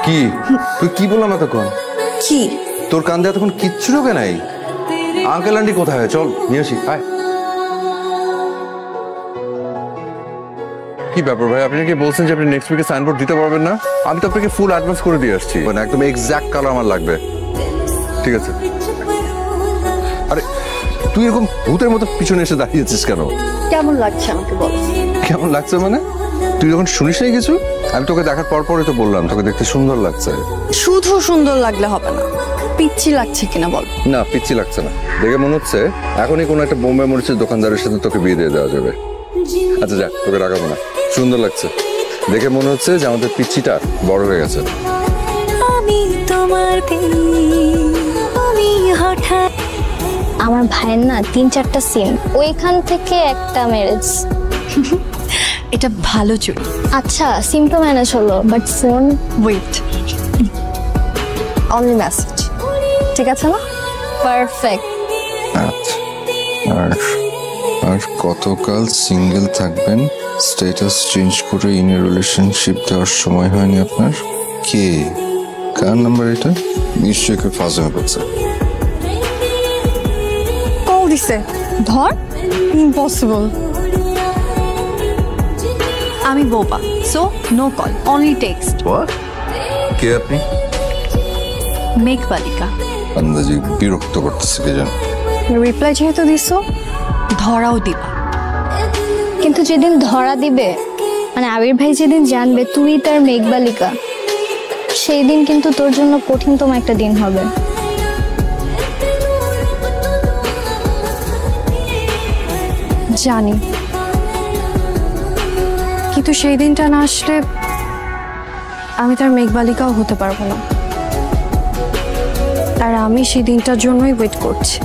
কি তুই কি বললাম এতক্ষণ? কি তোর কান্দে এতক্ষণ কিচ্ছু ঢোকে নাই? আঙ্কেল আন্টি কোথায়? চল নিয়ে আসি। কি ব্যাপার ভাই, আপনি কি বলছেন যে আপনি নেক্সট উইকে সাইনবোর্ড দিতে পারবেন না? আমি তো আপনাকে ফুল অ্যাডভান্স করে দিয়ে আসছি, মানে একদম এক্সাক্ট কালার আমার লাগবে। ঠিক আছে। আরে তুই এরকম ভূতের মতো পিছনে এসে দাঁড়িয়েছিস কেন? কেমন লাগছে আমাকে বল। কেমন লাগছে মানে? তুই যখন শুনিস নাই কিছু? আমি তোকে দেখার পরই তো বললাম তোকে দেখতে সুন্দর লাগছে। শুধু সুন্দর লাগলে হবে না, পিচ্ছি লাগছে কিনা বল। না, পিচ্ছি লাগছে না। দেখে মনে হচ্ছে এখনই কোনো একটা বোম্বে মরিচের দোকানদারের সাথে তোকে বিয়ে দিয়ে দেওয়া যাবে। আচ্ছা যা, তোকে রাখাবো না। সুন্দর লাগছে দেখে মনে হচ্ছে যে আমাদের পিচ্ছিটা বড় হয়ে গেছে। আমার ভাইয়ের না 3-4টা সিম, ওইখান থেকে একটা ম্যারেজ। এটা ভালো চুরি। আচ্ছা সিম তো ম্যানেজ হলো, but phone wait, only message. ঠিক আছে না? পারফেক্ট। আচ্ছা, আর কতকাল সিঙ্গেল থাকবেন? স্ট্যাটাস চেঞ্জ করে ইন এ রিলেশনশিপ দেওয়ার সময় হয়নি আপনার? কে, কার নাম্বার এটা? নিশ্চয়ই কেউ ফাজলামি করছে। কল দিছে, ধর। ইম্পসিবল। আমি বোবা, so no call, only text. কে আপনি? মেঘ বালিকা। আন্দাজি বিরক্ত করতেছে কে জানো। রিপ্লাই যেহেতু দিছো, ধরাও দিবা। কিন্তু যেদিন ধরা দিবে, মানে আবির ভাই যেদিন জানবে তুই তার মেঘবালিকা, সেই দিন কিন্তু তোর জন্য কঠিনতম একটা দিন হবে। জানি, কিন্তু সেই দিনটা না আসলে আমি তার মেঘবালিকাও হতে পারবো না। আর আমি সেই দিনটার জন্যই ওয়েট করছি।